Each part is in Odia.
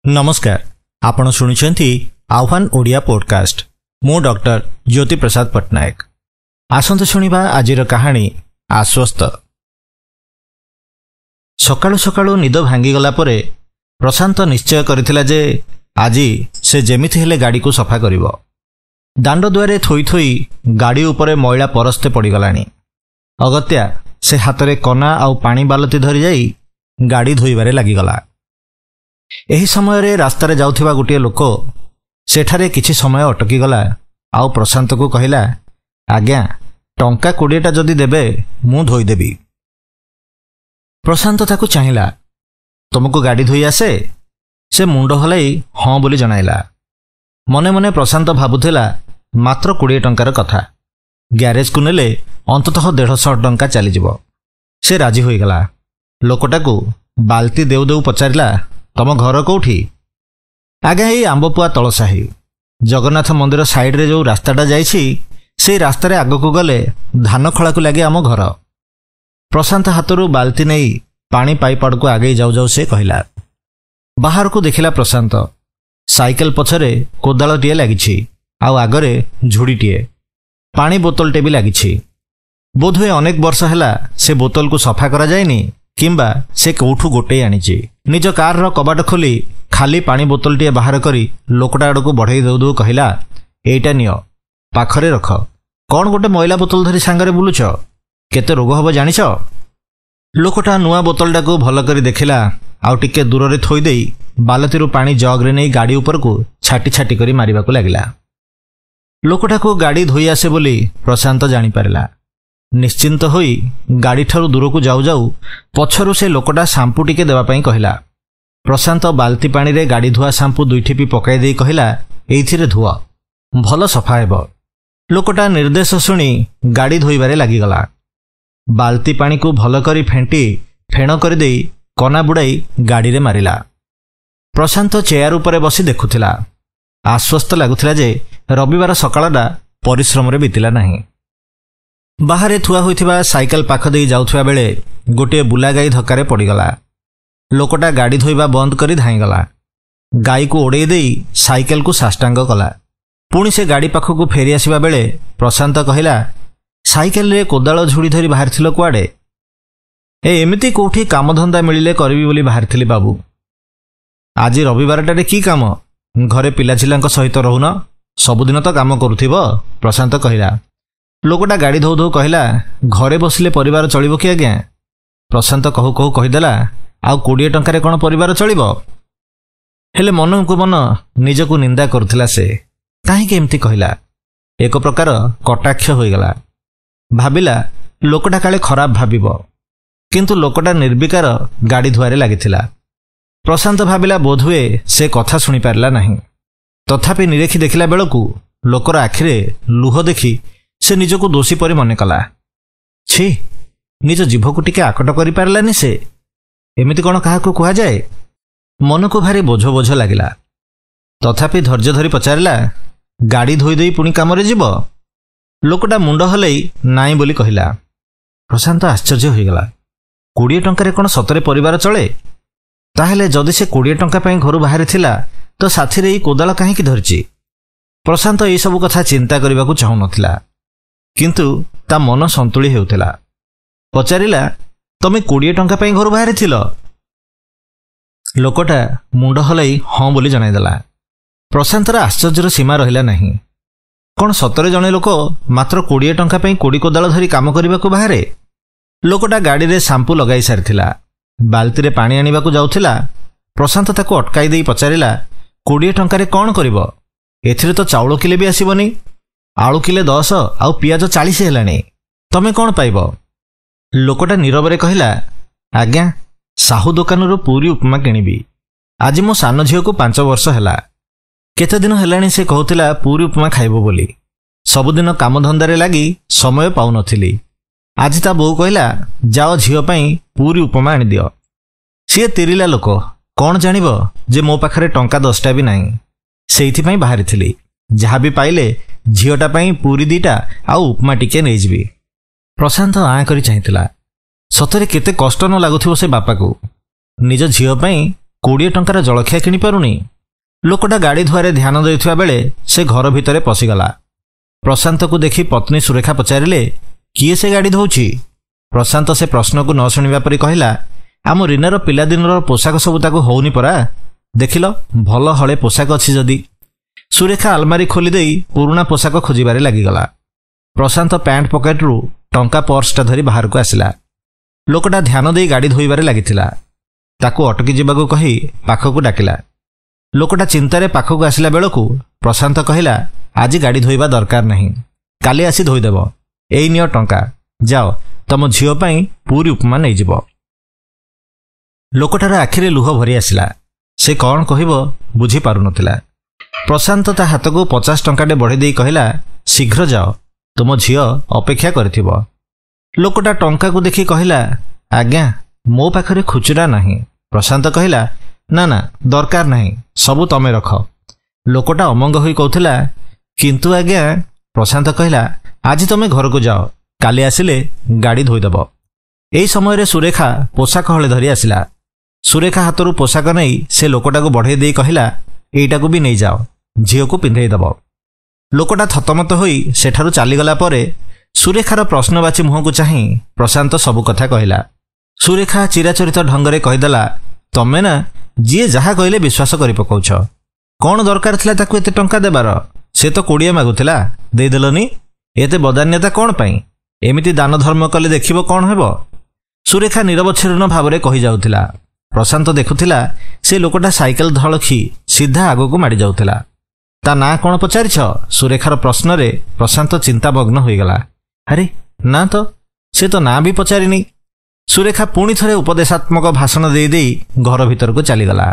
नमस्कार आपण शुणुछंती आह्वान ओडिया पॉडकास्ट मु डॉक्टर ज्योति प्रसाद पट्टनायक। आसंत शुणिबा आजिर कहानी आश्वस्त। सकाळु सकाळु निद भांगीगला परे प्रशांत निश्चय करथिला जे आजी से जेमिति हेले गाड़ी को सफा करिवो। दांड द्वारे थोई थोई गाड़ी उपरे मैला परस्ते पड़ीगलानी। अगत्या से हातरे कना आउ पानी बालती धरी जाई गाड़ी धोइबारे लागिगला। एही समय रे रास्तारे जाउथिबा गोटे लोक सेठारे किछि समय अटकी गला आउ प्रशांत को कहिला, आज्ञा टंका 20टा जदि देबे मु धोई देबी। प्रशांत ताकू चाहिला, तुमको गाड़ी धोई आसे? से मुंड हलाई हाँ बोली जणाइला। मने मने प्रशांत भाबुथिला मात्र 20 टंकार कथा। ग्यारेज को नेले अंततः 150 टंका चली जिवो। से राजी होई गला। लोकटाकू बाल्टी देउ देउ पचारिला, तम घर कौठी? आगे ये आंबपुआ तल साही जगन्नाथ मंदिर साइड रे जो रास्ताटा जाइछि से रास्तारे आगकू गले धान खला को लगे आम घर। प्रशांत हाथरू बाल्टी नहीं पानी पाइप आड़ को आगे जाऊ जाऊ से कहला। बाहर को देखिला प्रशांत साइकेल पछरे कोदालटीए लागिछि आउ आगरे झुड़ीटीए पानी बोतलटे भी लागिछि। बोधहुए अनेक वर्ष हैला से बोतल को सफा करा जायनी किंबा से कोठू गोटे आनिछि। निज कार रो कबाट खोली खाली पानी बोतलटीए बाहर करी लोकटा आड़ को बढ़ाई दऊ दऊ कहला, एइटा नियो पाखरे रख। कौन गोटे मैला बोतल धरी सांगरे बुलुछ? केते रोग हबो जानिछ? लोकटा नुआ बोतलटा को भल करी देखिला आउ टिके दूर रे थोई देई बालतीरु पानी जग रे नै गाड़ी ऊपर को छाटी छाटी करी मारिबा को लागिला। लोकटा को गाड़ी धोई आसे बोली प्रशांत जानि पारिला। निश्चिंत होई गाड़ी ठारू दूर को जाऊ जाऊ पछरु से लोकटा शांपू टिके देवा पई कहला। प्रशांत बाल्टी पानी रे गाड़ी धुआ शांपू 2 ठिपी पकाई देई कहला, एइथिरे धुआ भल सफा हेबो। लोकटा निर्देश सुनी गाड़ी धोइबारे लागिगला। बाल्टी पानी को भल करी फेंटी फेण कर देई कना बुड़ाई गाड़ी रे मारिला। प्रशांत चेयर उपरे बसी देखुथिला। आश्वस्त लागुथिला जे रविवार सकाळडा परिश्रम रे बितिला नाही। बाहरे थुआ होइथिबा साइकेल पाख देई जाउथुआ बेले गोटे बुला गाई धक्कारे पड़ीगला। लोकटा गाड़ी धोइबा बंद करी धाईगला। गाई को ओड़ेई देई साइकेल को साष्टांग कला। पुणी से गाड़ी पाखक फेरी आसिबा बेले प्रशांत कहला, साइकेल रे कोदाଳ झुड़ी धरी बाहर थिलो कुआडे? एमिति कोठी कामधंदा मिलिले करबी बोली बाहर थिली बाबू। आज रविवारटारे की काम? घरे पिलाचिलांक सहित रहुन? सबुदिन तो काम करुथिबो? प्रशांत कहला। लोकटा गाड़ी धो धो कहला, घरे बसिले परिवार चलिबो कि आज्ञा? प्रशांत कहू कहू कहिदेला, आउ 20 टंकारे कौन परिवार चलिबो? हेले मन को मन निजको निंदा करथिला से काहेकि एमती कहला। एक प्रकार कटाक्ष होइगला। भाबिला लोकटा काले खराब भाबिबो, किंतु लोकटा निर्विकार गाड़ी धुआरे लागिथिला। प्रशांत भाबिला बोधुए से कथा सुनी पारला नाही। तथापि निरेखी देखिला बेलकू लोकर आखिरे लुह देखी से निजको दोषी परि मने कला। छी, निज जीभ को टिके आकट करि पारलानी से। एमिति कोन काहाको कुहा जाए? मन को भारी बोझ बोझ लागिला। तथापि धैर्य धरी पचारिला, गाड़ी धोई देई पुणी कामरे जीवो? लोकटा मुंड हलई नाई बोली कहिला। प्रशांत आश्चर्य होइगला। 20 टंकारे कोन सतरे परिवार चले? ताहेले जदि से 20 टंका पई घर बाहर थिला तो साथी रे कोदाळ काहेकि धरची? प्रशांत ए सब कथा चिंता करबाकू चाहू नथिला, किंतु ता मन संतुली हेउथिला। पचारिला, तमे 20 टंका पई घर बाहर थिलो? लोकटा मुंड हलई हाँ बोली जणाई देला। प्रशांतर आश्चर्यर सीमा रहिला नाही। कौन सतरे जणे लोक मात्र 20 टंका पई 20 कोदाळ धरी काम करबाकू बाहरे? लोकटा गाड़ी रे शांपू लगाई सारिथिला। बाल्टी रे पानी आनिबाकू जाउथिला। प्रशांत ताकू अटकाई देई पचारिला, 20 टंकारे कौन करिवो? एथिरे तो चाउल किले भी आसीबनी, आलू किले 10 आउ पियाज 40 हेलानी। तमे कौन पाइबो? लोकटा नीरव रे कहला, आज्ञा साहू दुकान रो पूरी उपमा किनिबी। आज मो सान झियो को 5 वर्ष हैला। केते दिन हेलानी से कहउतिला पूरी उपमा खाइबो बोली। सबुदिन काम धंदारे लागी समय पाउ नथिली। आज ता बो कहला, जाओ झियो पई पूरी उपमा आनि दियो। सी तिरिला लोक कौन जानिबो जे मो पाखरे टंका 10टा भी नाही। सेइथि पई बाहरी थिली। जहा भी पाइले झियोटा पई पूरी 2टा आउ उपमा टिके नै जिबी। प्रशांत आ करी चाहिथिला। सतरे केते कष्ट न लागुथिबो से बापा को। निज झियो पई 20 ଟଙ୍କାର ଜଳଖିଆ କିଣିପାରୁନି। ଲୋକଟା ଗାଡ଼ି ଧୁଆରେ ଧ୍ୟାନ ଦେଉଥିବା ବେଳେ ସେ ଘର ଭିତରେ ପଶିଗଲା। ପ୍ରଶାନ୍ତକୁ ଦେଖି ପତ୍ନୀ ସୁରେଖା ପଚାରିଲେ, କିଏ ସେ ଗାଡ଼ି ଧୋଉଛି? ପ୍ରଶାନ୍ତ ସେ ପ୍ରଶ୍ନକୁ ନ ଶୁଣିବା ପରି କହିଲା, ଆମ ରୀନାର ପିଲାଦିନର ପୋଷାକ ସବୁ ତାକୁ ହଉନି ପରା। ଦେଖିଲ, ଭଲ ହଳେ ପୋଷାକ ଅଛି ଯଦି। ସୁରେଖା ଆଲମାରି ଖୋଲିଦେଇ ପୁରୁଣା ପୋଷାକ ଖୋଜିବାରେ ଲାଗିଗଲା। ପ୍ରଶାନ୍ତ ପ୍ୟାଣ୍ଟ ପକେଟରୁ ଟଙ୍କା ପର୍ସଟା ଧରି ବାହାରକୁ ଆସିଲା। ଲୋକଟା ଧ୍ୟାନ ଦେଇ ଗାଡ଼ି ଧୋଇବାରେ ଲାଗିଥିଲା। ତାକୁ ଅଟକି ଯିବାକୁ କହି ପାଖକୁ ଡାକିଲା। ଲୋକଟା ଚିନ୍ତାରେ ପାଖକୁ ଆସିଲା ବେଳକୁ ପ୍ରଶାନ୍ତ କହିଲା, ଆଜି ଗାଡ଼ି ଧୋଇବା ଦରକାର ନାହିଁ, କାଲି ଆସି ଧୋଇଦେବ। ଏଇ ନିଅ ଟଙ୍କା, ଯାଅ ତମ ଝିଅ ପାଇଁ ପୁରୀ ଉପମା ନେଇଯିବ। ଲୋକଟାର ଆଖିରେ ଲୁହ ଭରି ଆସିଲା। ସେ କ'ଣ କହିବ ବୁଝିପାରୁନଥିଲା। ପ୍ରଶାନ୍ତ ତା ହାତକୁ 50 ଟଙ୍କାଟେ ବଢ଼େଇ ଦେଇ କହିଲା, ଶୀଘ୍ର ଯାଅ, ତୁମ ଝିଅ ଅପେକ୍ଷା କରିଥିବ। ଲୋକଟା ଟଙ୍କାକୁ ଦେଖି କହିଲା, ଆଜ୍ଞା ମୋ ପାଖରେ ଖୁଚୁରା ନାହିଁ। ପ୍ରଶାନ୍ତ କହିଲା, ନା ନା ଦରକାର ନାହିଁ, ସବୁ ତମେ ରଖ। ଲୋକଟା ଅମଙ୍ଗ ହୋଇ କହୁଥିଲା, କିନ୍ତୁ ଆଜ୍ଞା। ପ୍ରଶାନ୍ତ କହିଲା, ଆଜି ତମେ ଘରକୁ ଯାଅ, କାଲି ଆସିଲେ ଗାଡ଼ି ଧୋଇଦେବ। ଏହି ସମୟରେ ସୁରେଖା ପୋଷାକ ହଳେ ଧରି ଆସିଲା। ସୁରେଖା ହାତରୁ ପୋଷାକ ନେଇ ସେ ଲୋକଟାକୁ ବଢ଼େଇ ଦେଇ କହିଲା, ଏଇଟାକୁ ବି ନେଇଯାଅ, ଝିଅକୁ ପିନ୍ଧେଇ ଦେବ। ଲୋକଟା ଥତମତ ହୋଇ ସେଠାରୁ ଚାଲିଗଲା ପରେ ସୁରେଖାର ପ୍ରଶ୍ନବାଚୀ ମୁହଁକୁ ଚାହିଁ ପ୍ରଶାନ୍ତ ସବୁ କଥା କହିଲା। ସୁରେଖା ଚିରାଚରିତ ଢଙ୍ଗରେ କହିଦେଲା, ତମେ ନା ଯିଏ ଯାହା କହିଲେ ବିଶ୍ୱାସ କରି ପକାଉଛ। କ'ଣ ଦରକାର ଥିଲା ତାକୁ ଏତେ ଟଙ୍କା ଦେବାର? ସେ ତ 20 ମାଗୁଥିଲା, ଦେଇଦେଲନି। ଏତେ ବଦାନ୍ୟତା କ'ଣ ପାଇଁ? ଏମିତି ଦାନ ଧର୍ମ କଲେ ଦେଖିବ କ'ଣ ହେବ। ସୁରେଖା ନିରବଚ୍ଛିନ୍ନ ଭାବରେ କହିଯାଉଥିଲା। ପ୍ରଶାନ୍ତ ଦେଖୁଥିଲା, ସେ ଲୋକଟା ସାଇକେଲ ଧଳଖି ସିଧା ଆଗକୁ ମାଡ଼ି ଯାଉଥିଲା। ତା ନାଁ କ'ଣ ପଚାରିଛ? ସୁରେଖାର ପ୍ରଶ୍ନରେ ପ୍ରଶାନ୍ତ ଚିନ୍ତାମଗ୍ନ ହୋଇଗଲା। ଆରେ ନା ତ, ସେ ତ ନାଁ ବି ପଚାରିନି। ସୁରେଖା ପୁଣି ଥରେ ଉପଦେଶାତ୍ମକ ଭାଷଣ ଦେଇ ଦେଇ ଘର ଭିତରକୁ ଚାଲିଗଲା।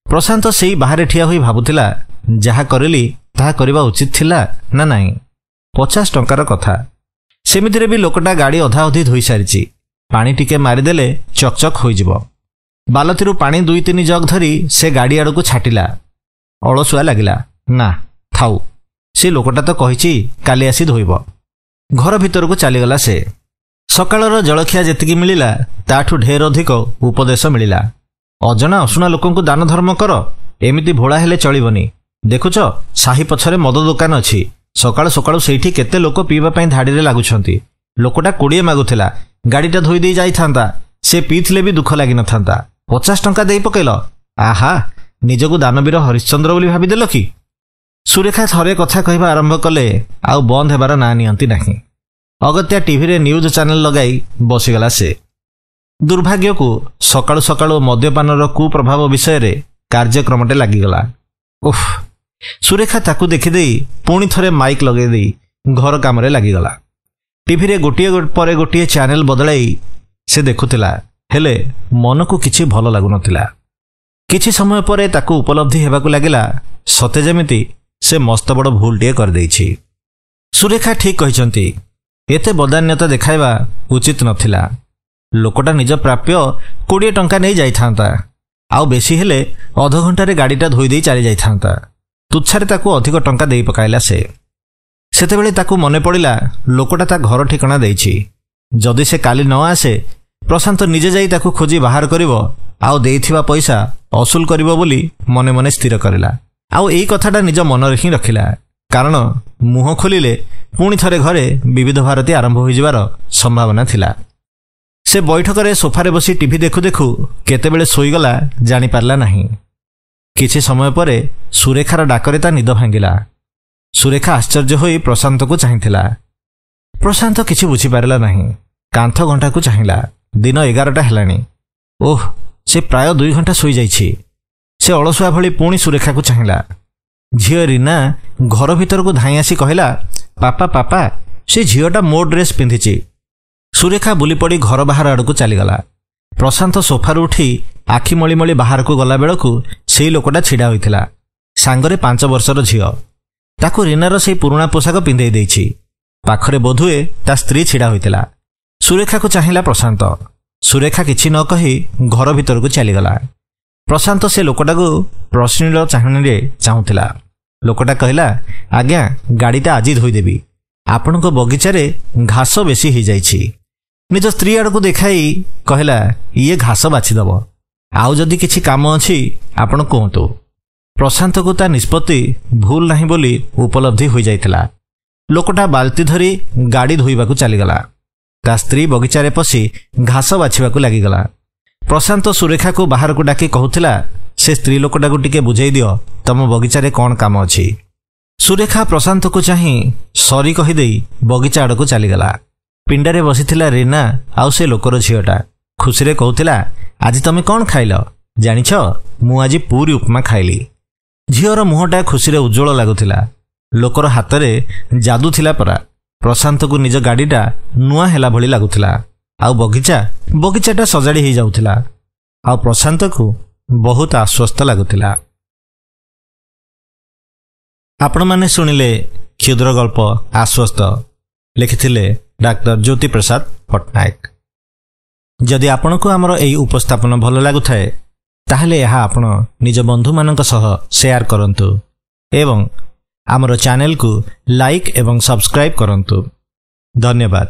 ପ୍ରଶାନ୍ତ ସେଇ ବାହାରେ ଠିଆ ହୋଇ ଭାବୁଥିଲା, ଯାହା କରିଲି ତାହା କରିବା ଉଚିତ ଥିଲା ନା ନାହିଁ। 50 ଟଙ୍କାର କଥା। ସେମିତିରେ ବି ଲୋକଟା ଗାଡ଼ି ଅଧା ଅଧି ଧୋଇସାରିଛି। ପାଣି ଟିକେ ମାରିଦେଲେ ଚକଚକ୍ ହୋଇଯିବ। ବାଲତିରୁ ପାଣି 2-3 ଜଗ ଧରି ସେ ଗାଡ଼ି ଆଡ଼କୁ ଛାଟିଲା। ଅଳସୁଆ ଲାଗିଲା। ନା ଥାଉ, ସେ ଲୋକଟା ତ କହିଛି କାଲି ଆସି ଧୋଇବ। ଘର ଭିତରକୁ ଚାଲିଗଲା ସେ। ସକାଳର ଜଳଖିଆ ଯେତିକି ମିଳିଲା ତାଠୁ ଢେର ଅଧିକ ଉପଦେଶ ମିଳିଲା। ଅଜଣା ଅଶୁଣା ଲୋକଙ୍କୁ ଦାନ ଧର୍ମ କର, ଏମିତି ଭୋଳା ହେଲେ ଚଳିବନି। ଦେଖୁଛ, ସାହି ପଛରେ ମଦ ଦୋକାନ ଅଛି। ସକାଳୁ ସକାଳୁ ସେଇଠି କେତେ ଲୋକ ପିଇବା ପାଇଁ ଧାଡ଼ିରେ ଲାଗୁଛନ୍ତି। ଲୋକଟା 20 ମାଗୁଥିଲା, ଗାଡ଼ିଟା ଧୋଇ ଦେଇ ଯାଇଥାନ୍ତା। ସେ ପିଇଥିଲେ ବି ଦୁଃଖ ଲାଗିନଥାନ୍ତା। 50 ଟଙ୍କା ଦେଇ ପକେଇଲ। ଆହା, ନିଜକୁ ଦାନବୀର ହରିଶ୍ଚନ୍ଦ୍ର ବୋଲି ଭାବିଦେଲ କି? ସୁରେଖା ଥରେ କଥା କହିବା ଆରମ୍ଭ କଲେ ଆଉ ବନ୍ଦ ହେବାର ନାଁ ନିଅନ୍ତି ନାହିଁ। ଅଗତ୍ୟା ଟିଭିରେ ନ୍ୟୁଜ୍ ଚ୍ୟାନେଲ ଲଗାଇ ବସିଗଲା ସେ। ଦୁର୍ଭାଗ୍ୟକୁ ସକାଳୁ ସକାଳୁ ମଦ୍ୟପାନର କୁପ୍ରଭାବ ବିଷୟରେ କାର୍ଯ୍ୟକ୍ରମଟେ ଲାଗିଗଲା। ଉଫ୍! ସୁରେଖା ତାକୁ ଦେଖିଦେଇ ପୁଣି ଥରେ ମାଇକ୍ ଲଗାଇ ଦେଇ ଘର କାମରେ ଲାଗିଗଲା। ଟିଭିରେ ଗୋଟିଏ ପରେ ଗୋଟିଏ ଚ୍ୟାନେଲ ବଦଳାଇ ସେ ଦେଖୁଥିଲା, ହେଲେ ମନକୁ କିଛି ଭଲ ଲାଗୁନଥିଲା। କିଛି ସମୟ ପରେ ତାକୁ ଉପଲବ୍ଧି ହେବାକୁ ଲାଗିଲା, ସତେ ଯେମିତି ସେ ମସ୍ତ ବଡ଼ ଭୁଲଟିଏ କରିଦେଇଛି। ସୁରେଖା ଠିକ୍ କହିଛନ୍ତି, ଏତେ ବଦାନ୍ୟତା ଦେଖାଇବା ଉଚିତ ନଥିଲା। ଲୋକଟା ନିଜ ପ୍ରାପ୍ୟ 20 ଟଙ୍କା ନେଇ ଯାଇଥାନ୍ତା, ଆଉ ବେଶୀ ହେଲେ ଅଧଘଣ୍ଟାରେ ଗାଡ଼ିଟା ଧୋଇ ଦେଇ ଚାଲି ଯାଇଥାନ୍ତା। ତୁଚ୍ଛାରେ ତାକୁ ଅଧିକ ଟଙ୍କା ଦେଇ ପକାଇଲା ସେ। ସେତେବେଳେ ତାକୁ ମନେ ପଡ଼ିଲା, ଲୋକଟା ତା ଘର ଠିକଣା ଦେଇଛି। ଯଦି ସେ କାଲି ନ ଆସେ, ପ୍ରଶାନ୍ତ ନିଜେ ଯାଇ ତାକୁ ଖୋଜି ବାହାର କରିବ ଆଉ ଦେଇଥିବା ପଇସା ଅସୁଲ କରିବ ବୋଲି ମନେ ମନେ ସ୍ଥିର କରିଲା। ଆଉ ଏଇ କଥାଟା ନିଜ ମନରେ ହିଁ ରଖିଲା, କାରଣ ମୁହଁ ଖୋଲିଲେ ପୁଣି ଥରେ ଘରେ ବିବିଧ ଭାରତୀ ଆରମ୍ଭ ହୋଇଯିବାର ସମ୍ଭାବନା ଥିଲା। ସେ ବୈଠକରେ ସୋଫାରେ ବସି ଟିଭି ଦେଖୁ ଦେଖୁ କେତେବେଳେ ଶୋଇଗଲା ଜାଣିପାରିଲା ନାହିଁ। କିଛି ସମୟ ପରେ ସୁରେଖାର ଡାକରେ ତା ନିଦ ଭାଙ୍ଗିଲା। ସୁରେଖା ଆଶ୍ଚର୍ଯ୍ୟ ହୋଇ ପ୍ରଶାନ୍ତକୁ ଚାହିଁଥିଲା। ପ୍ରଶାନ୍ତ କିଛି ବୁଝିପାରିଲା ନାହିଁ। କାନ୍ଥ ଘଣ୍ଟାକୁ ଚାହିଁଲା। ଦିନ 11ଟା ହେଲାଣି। ଓଃ, ସେ ପ୍ରାୟ 2 ଘଣ୍ଟା ଶୋଇଯାଇଛି। ସେ ଅଳସୁଆ ଭଳି ପୁଣି ସୁରେଖାକୁ ଚାହିଁଲା। ଝିଅ ରୀନା ଘର ଭିତରକୁ ଧାଇଁ ଆସି କହିଲା, ପାପା ପାପା, ସେ ଝିଅଟା ମୋ ଡ୍ରେସ୍ ପିନ୍ଧିଛି। ସୁରେଖା ବୁଲିପଡ଼ି ଘର ବାହାର ଆଡ଼କୁ ଚାଲିଗଲା। ପ୍ରଶାନ୍ତ ସୋଫାରୁ ଉଠି ଆଖି ମଳି ମଳି ବାହାରକୁ ଗଲାବେଳକୁ ସେଇ ଲୋକଟା ଛିଡ଼ା ହୋଇଥିଲା। ସାଙ୍ଗରେ 5 ବର୍ଷର ଝିଅ। ତାକୁ ରୀନାର ସେଇ ପୁରୁଣା ପୋଷାକ ପିନ୍ଧେଇ ଦେଇଛି। ପାଖରେ ବୋଧହୁଏ ତା ସ୍ତ୍ରୀ ଛିଡ଼ା ହୋଇଥିଲା। ସୁରେଖାକୁ ଚାହିଁଲା ପ୍ରଶାନ୍ତ। ସୁରେଖା କିଛି ନ କହି ଘର ଭିତରକୁ ଚାଲିଗଲା। ପ୍ରଶାନ୍ତ ସେ ଲୋକଟାକୁ ପ୍ରଶ୍ନିଳ ଚାହାଣୀରେ ଚାହୁଁଥିଲା। ଲୋକଟା କହିଲା, ଆଜ୍ଞା, ଗାଡ଼ିଟା ଆଜି ଧୋଇଦେବି। ଆପଣଙ୍କ ବଗିଚାରେ ଘାସ ବେଶୀ ହୋଇଯାଇଛି। ନିଜ ସ୍ତ୍ରୀ ଆଡ଼କୁ ଦେଖାଇ କହିଲା, ଇଏ ଘାସ ବାଛିଦେବ। ଆଉ ଯଦି କିଛି କାମ ଅଛି ଆପଣ କୁହନ୍ତୁ। ପ୍ରଶାନ୍ତକୁ ତା ନିଷ୍ପତ୍ତି ଭୁଲ ନାହିଁ ବୋଲି ଉପଲବ୍ଧି ହୋଇଯାଇଥିଲା। ଲୋକଟା ବାଲ୍ଟି ଧରି ଗାଡ଼ି ଧୋଇବାକୁ ଚାଲିଗଲା। ତା ସ୍ତ୍ରୀ ବଗିଚାରେ ପଶି ଘାସ ବାଛିବାକୁ ଲାଗିଗଲା। ପ୍ରଶାନ୍ତ ସୁରେଖାକୁ ବାହାରକୁ ଡାକି କହୁଥିଲା, ସେ ସ୍ତ୍ରୀ ଲୋକଟାକୁ ଟିକେ ବୁଝେଇ ଦିଅ ତମ ବଗିଚାରେ କ'ଣ କାମ ଅଛି। ସୁରେଖା ପ୍ରଶାନ୍ତକୁ ଚାହିଁ ସରି କହିଦେଇ ବଗିଚା ଆଡ଼କୁ ଚାଲିଗଲା। ପିଣ୍ଡାରେ ବସିଥିଲା ରୀନା ଆଉ ସେ ଲୋକର ଝିଅଟା। ଖୁସିରେ କହୁଥିଲା, ଆଜି ତମେ କ'ଣ ଖାଇଲ? ଜାଣିଛ, ମୁଁ ଆଜି ପୁରୀ ଉପମା ଖାଇଲି। ଝିଅର ମୁହଁଟା ଖୁସିରେ ଉଜ୍ଜ୍ୱଳ ଲାଗୁଥିଲା। ଲୋକର ହାତରେ ଯାଦୁ ଥିଲା ପରା। ପ୍ରଶାନ୍ତକୁ ନିଜ ଗାଡ଼ିଟା ନୂଆ ହେଲା ଭଳି ଲାଗୁଥିଲା। ଆଉ ବଗିଚାଟା ସଜାଡ଼ି ହେଇଯାଉଥିଲା। ଆଉ ପ୍ରଶାନ୍ତକୁ ବହୁତ ଆଶ୍ୱସ୍ତ ଲାଗୁଥିଲା। ଆପଣମାନେ ଶୁଣିଲେ କ୍ଷୁଦ୍ର ଗଳ୍ପ ଆଶ୍ୱସ୍ତ। ଲେଖିଥିଲେ ଡାକ୍ତର ଜ୍ୟୋତି ପ୍ରସାଦ ପଟ୍ଟନାୟକ। ଯଦି ଆପଣଙ୍କୁ ଆମର ଏହି ଉପସ୍ଥାପନ ଭଲ ଲାଗୁଥାଏ ତାହେଲେ ଏହା ଆପଣ ନିଜ ବନ୍ଧୁମାନଙ୍କ ସହ ସେୟାର କରନ୍ତୁ ଏବଂ ଆମର ଚ୍ୟାନେଲକୁ ଲାଇକ୍ ଏବଂ ସବସ୍କ୍ରାଇବ୍ କରନ୍ତୁ। ଧନ୍ୟବାଦ।